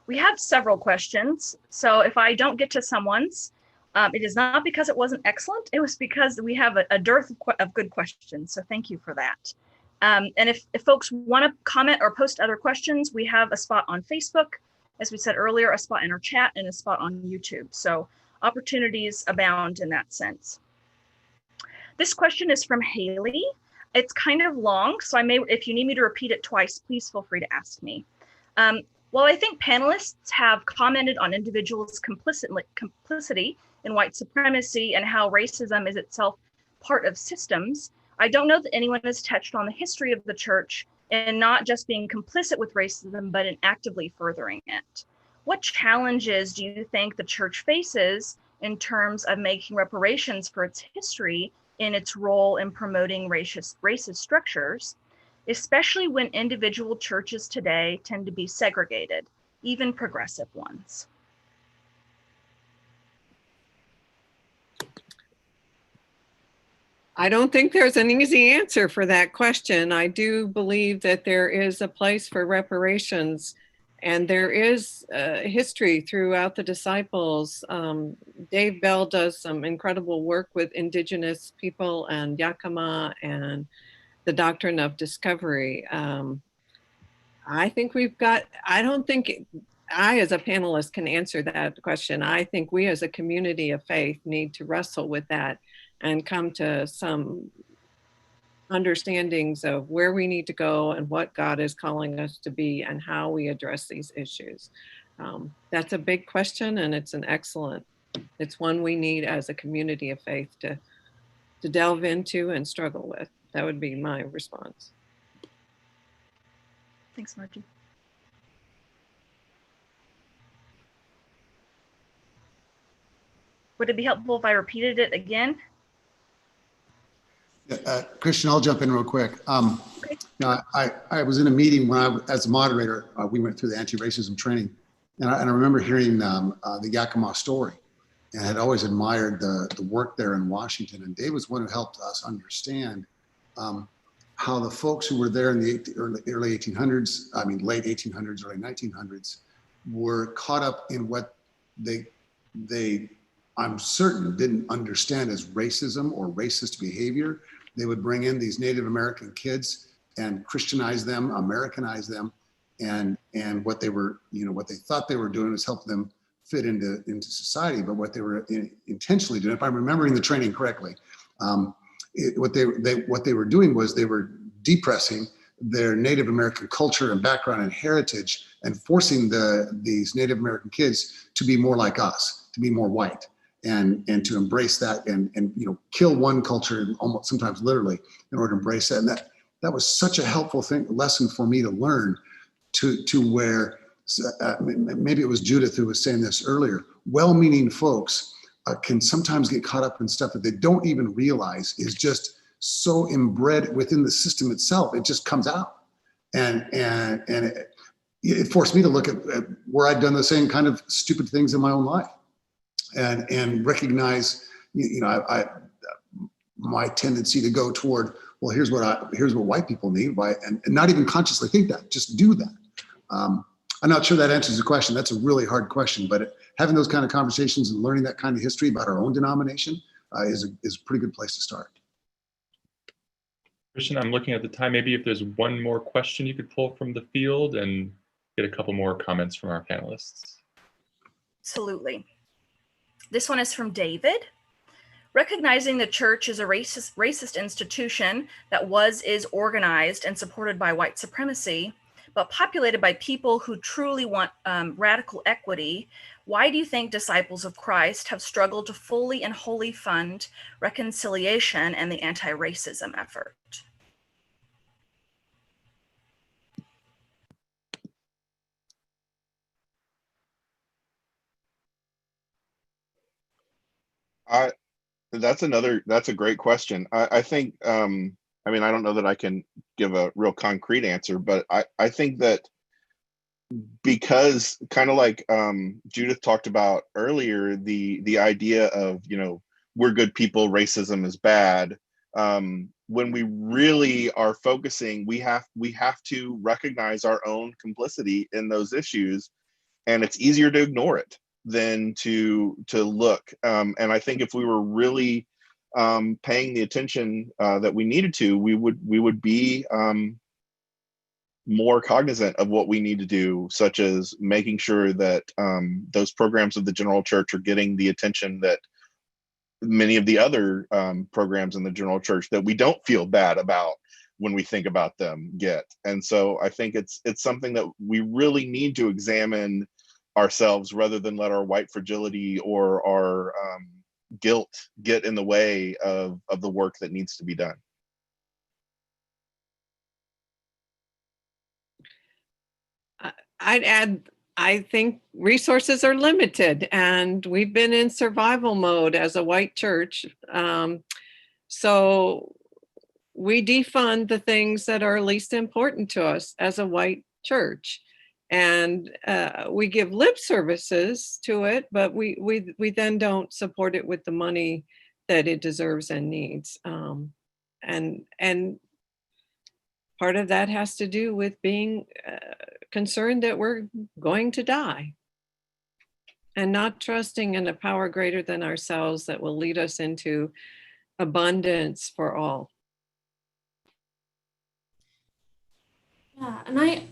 We have several questions. So if I don't get to someone's, it is not because it wasn't excellent. It was because we have a dearth of good questions. So thank you for that. And if folks want to comment or post other questions, we have a spot on Facebook, as we said earlier, a spot in our chat, and a spot on YouTube. So opportunities abound in that sense. This question is from Haley. It's kind of long, so if you need me to repeat it twice, please feel free to ask me. While I think panelists have commented on individuals' complicity in white supremacy and how racism is itself part of systems, I don't know that anyone has touched on the history of the church and not just being complicit with racism, but in actively furthering it. What challenges do you think the church faces in terms of making reparations for its history in its role in promoting racist structures, especially when individual churches today tend to be segregated, even progressive ones? I don't think there's an easy answer for that question. I do believe that there is a place for reparations, and there is history throughout the disciples. Dave Bell does some incredible work with indigenous people and Yakima and the doctrine of discovery. I think I don't think I as a panelist can answer that question. I think we as a community of faith need to wrestle with that and come to some understandings of where we need to go and what God is calling us to be and how we address these issues. That's a big question, and it's it's one we need as a community of faith to delve into and struggle with. That would be my response. Thanks, Margie. Would it be helpful if I repeated it again? Christian, I'll jump in real quick. Okay. Now, I was in a meeting when as a moderator, we went through the anti-racism training, and I remember hearing the Yakima story, and had always admired the work there in Washington. And Dave was one who helped us understand how the folks who were there in the early 1800s, late 1800s, early 1900s, were caught up in what they I'm certain didn't understand as racism or racist behavior. They would bring in these Native American kids and Christianize them, Americanize them, and what they were, what they thought they were doing was help them fit into society. But what they were intentionally doing, if I'm remembering the training correctly, what they were doing was they were depressing their Native American culture and background and heritage, and forcing these Native American kids to be more like us, to be more white, and to embrace that, and kill one culture, almost sometimes literally, in order to embrace that. And that was such a helpful lesson for me to learn, to where maybe it was Judith who was saying this earlier. Well-meaning folks can sometimes get caught up in stuff that they don't even realize is just so inbred within the system itself. It just comes out, and it forced me to look at where I'd done the same kind of stupid things in my own life, and recognize, my tendency to go toward, well, here's what white people need, and not even consciously think that, just do that. I'm not sure that answers the question. That's a really hard question, but having those kind of conversations and learning that kind of history about our own denomination is a pretty good place to start. Christian, I'm looking at the time. Maybe if there's one more question you could pull from the field and get a couple more comments from our panelists. Absolutely. This one is from David. Recognizing the church is a racist institution that is organized and supported by white supremacy, but populated by people who truly want radical equity, why do you think disciples of Christ have struggled to fully and wholly fund reconciliation and the anti-racism effort? That's a great question. I think, I mean, I don't know that I can give a real concrete answer, but I think that because kind of like Judith talked about earlier, the idea of, we're good people, racism is bad. When we really are focusing, we have to recognize our own complicity in those issues, and it's easier to ignore it than to look. And I think if we were really paying the attention that we needed to, we would be more cognizant of what we need to do, such as making sure that those programs of the general church are getting the attention that many of the other programs in the general church that we don't feel bad about when we think about them get. And so I think it's something that we really need to examine ourselves, rather than let our white fragility or our guilt get in the way of the work that needs to be done. I'd add, I think resources are limited, and we've been in survival mode as a white church. So we defund the things that are least important to us as a white church. And we give lip services to it, but we then don't support it with the money that it deserves and needs. And part of that has to do with being concerned that we're going to die and not trusting in a power greater than ourselves that will lead us into abundance for all. Yeah, and I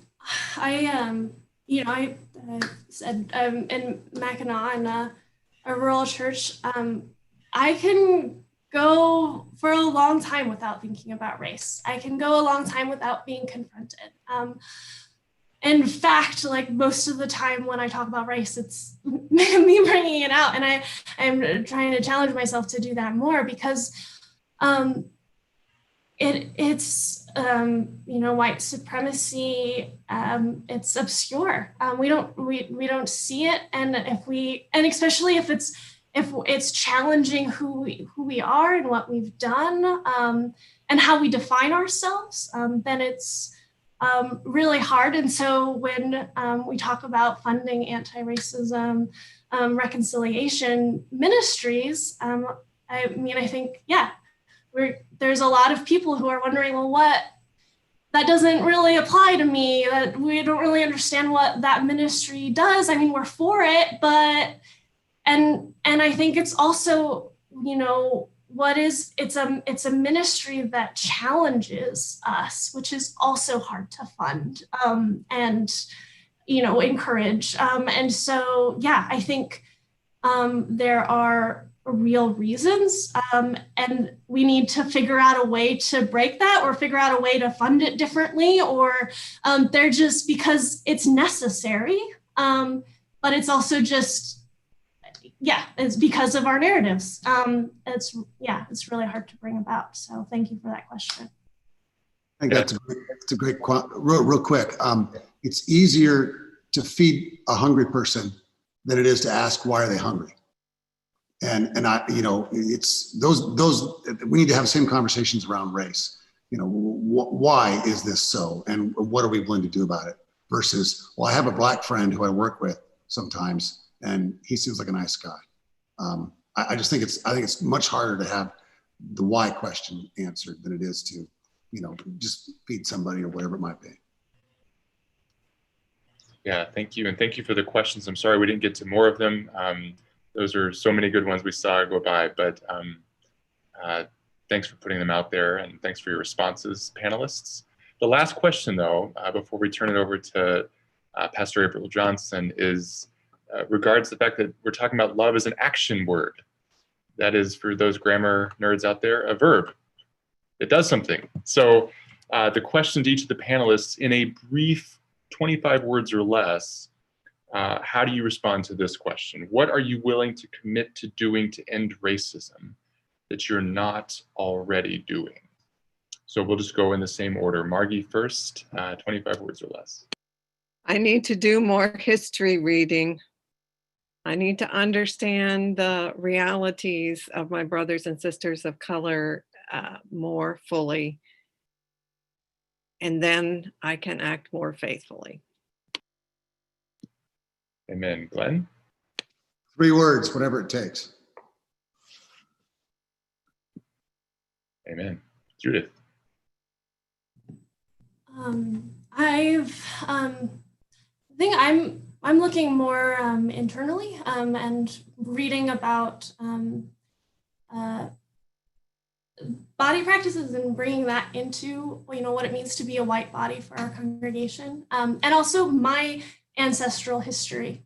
said in Mackinac, in a rural church, I can go for a long time without thinking about race. I can go a long time without being confronted. In fact, like most of the time when I talk about race, it's me bringing it out, and I'm trying to challenge myself to do that more, because it's white supremacy. It's obscure. We don't see it, and especially if it's challenging who we are and what we've done, and how we define ourselves, then it's really hard. And so when we talk about funding anti-racism reconciliation ministries, I think, there's a lot of people who are wondering, well, that doesn't really apply to me, that we don't really understand what that ministry does. I mean, we're for it, but, and I think it's also, it's a ministry that challenges us, which is also hard to fund and encourage. And so, I think there are real reasons, and we need to figure out a way to break that, or figure out a way to fund it differently, or they're just because it's necessary, but it's also just, it's because of our narratives. It's really hard to bring about. So thank you for that question. I think that's a great real quick. It's easier to feed a hungry person than it is to ask, why are they hungry? And it's those we need to have the same conversations around race. Why is this so, and what are we willing to do about it? Versus, well, I have a black friend who I work with sometimes, and he seems like a nice guy. I think it's much harder to have the why question answered than it is to, just feed somebody or whatever it might be. Yeah, thank you. And thank you for the questions. I'm sorry we didn't get to more of them. Those are so many good ones we saw go by, but thanks for putting them out there, and thanks for your responses, panelists. The last question, though, before we turn it over to Pastor April Johnson, is regards the fact that we're talking about love as an action word. That is, for those grammar nerds out there, a verb. It does something. So the question to each of the panelists, in a brief 25 words or less, how do you respond to this question? What are you willing to commit to doing to end racism that you're not already doing? So we'll just go in the same order. Margie first, 25 words or less. I need to do more history reading. I need to understand the realities of my brothers and sisters of color more fully, and then I can act more faithfully. Amen. Glenn? 3 words, whatever it takes. Amen. Judith? I think I'm looking more internally and reading about body practices and bringing that into, you know, what it means to be a white body for our congregation, and also my ancestral history,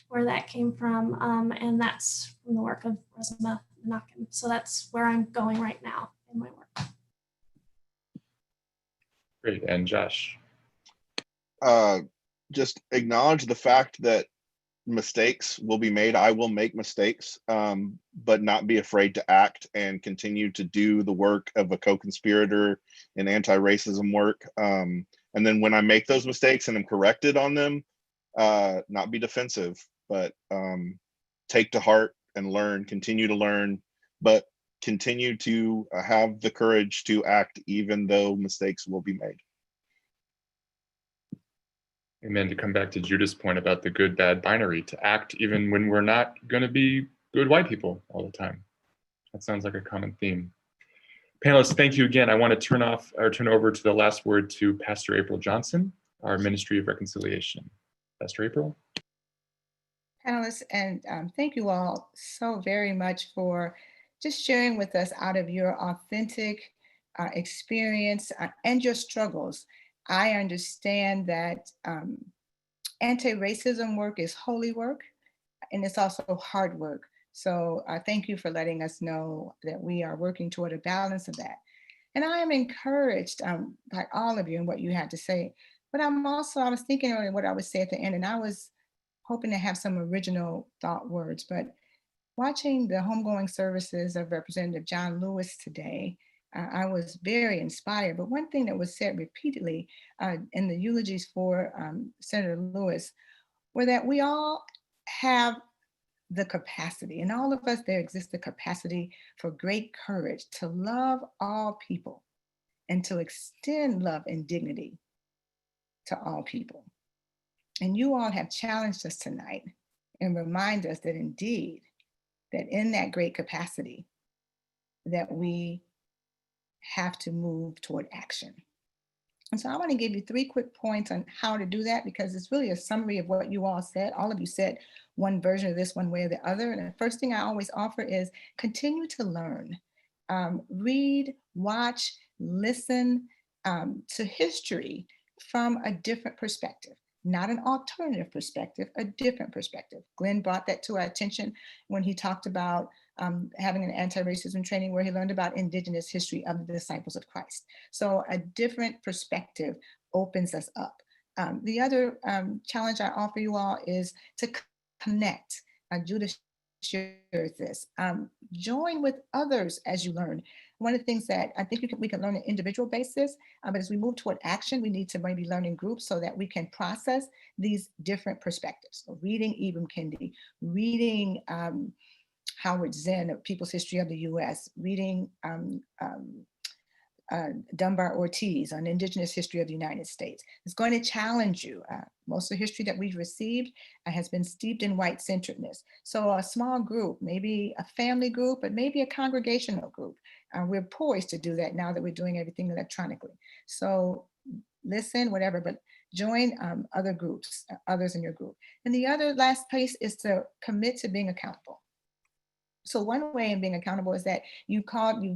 where that came from, and that's from the work of Resma Menachem. So that's where I'm going right now in my work. Great. And Josh? Just acknowledge the fact that mistakes will be made. I will make mistakes, but not be afraid to act and continue to do the work of a co-conspirator in anti-racism work. And then when I make those mistakes and I'm corrected on them, not be defensive, but take to heart and learn, continue to learn, but continue to have the courage to act even though mistakes will be made. Amen. To come back to Judith's point about the good bad binary, to act even when we're not going to be good white people all the time. That sounds like a common theme. Panelists, thank you again. I want to turn over to the last word to Pastor April Johnson, our Ministry of Reconciliation. Pastor April. Panelists, and thank you all so very much for just sharing with us out of your authentic experience and your struggles. I understand that anti-racism work is holy work, and it's also hard work. So thank you for letting us know that we are working toward a balance of that. And I am encouraged by all of you and what you had to say. But I was thinking earlier what I would say at the end, and I was hoping to have some original thought words. But watching the homegoing services of Representative John Lewis today, I was very inspired. But one thing that was said repeatedly in the eulogies for Senator Lewis were that we all have the capacity, and all of us, there exists the capacity for great courage to love all people and to extend love and dignity to all people. And you all have challenged us tonight and remind us that indeed, that in that great capacity, that we have to move toward action. And so I want to give you 3 quick points on how to do that, because it's really a summary of what you all said. All of you said one version of this one way or the other. And the first thing I always offer is continue to learn. Read, watch, listen to history from a different perspective. Not an alternative perspective, a different perspective. Glenn brought that to our attention when he talked about having an anti-racism training where he learned about indigenous history of the disciples of Christ. So a different perspective opens us up. The other challenge I offer you all is to connect. Judith shared this. Join with others as you learn. One of the things that I think we can learn on an individual basis, but as we move toward action, we need to maybe learn in groups so that we can process these different perspectives. So reading Ibram Kendi, reading Howard Zinn of People's History of the US, reading Dunbar Ortiz on Indigenous History of the United States. It's going to challenge you. Most of the history that we've received has been steeped in white centeredness. So a small group, maybe a family group, but maybe a congregational group. We're poised to do that now that we're doing everything electronically. So listen, whatever, but join other groups, others in your group. And the other last place is to commit to being accountable. So one way in being accountable is that you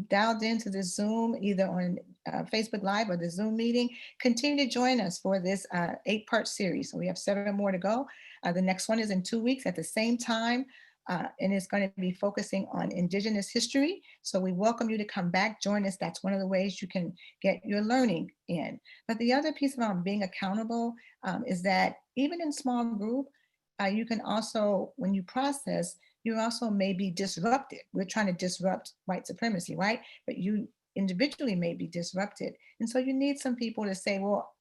dialed into the Zoom, either on Facebook Live or the Zoom meeting. Continue to join us for this 8-part series. So we have 7 more to go. The next one is in 2 weeks at the same time. And it's going to be focusing on Indigenous history. So we welcome you to come back, join us. That's one of the ways you can get your learning in. But the other piece about being accountable is that even in small group, you can also, when you process, you also may be disrupted. We're trying to disrupt white supremacy, right? But you individually may be disrupted. And so you need some people to say, well,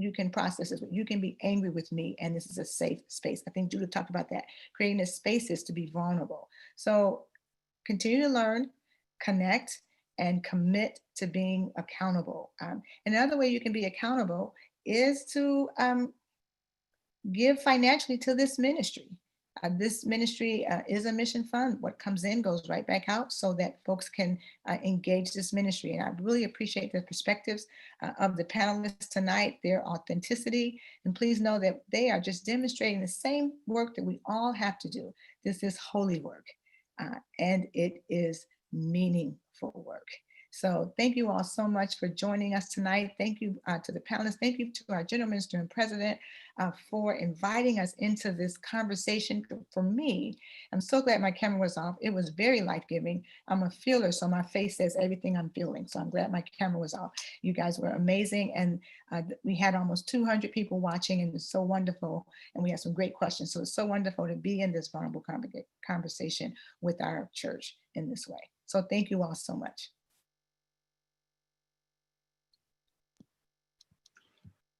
you can process this. You can be angry with me, and this is a safe space. I think Judith talked about that, creating a spaces to be vulnerable. So continue to learn, connect, and commit to being accountable. Another way you can be accountable is to give financially to this ministry. This ministry is a mission fund. What comes in goes right back out so that folks can engage this ministry. And I really appreciate the perspectives of the panelists tonight, their authenticity. And please know that they are just demonstrating the same work that we all have to do. This is holy work, and it is meaningful work. So thank you all so much for joining us tonight. Thank you to the panelists. Thank you to our General Minister and President for inviting us into this conversation. For me, I'm so glad my camera was off. It was very life-giving. I'm a feeler, so my face says everything I'm feeling. So I'm glad my camera was off. You guys were amazing. And we had almost 200 people watching, and it's so wonderful. And we had some great questions. So it's so wonderful to be in this vulnerable conversation with our church in this way. So thank you all so much.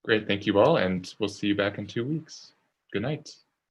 Great, thank you all, and we'll see you back in 2 weeks. Good night.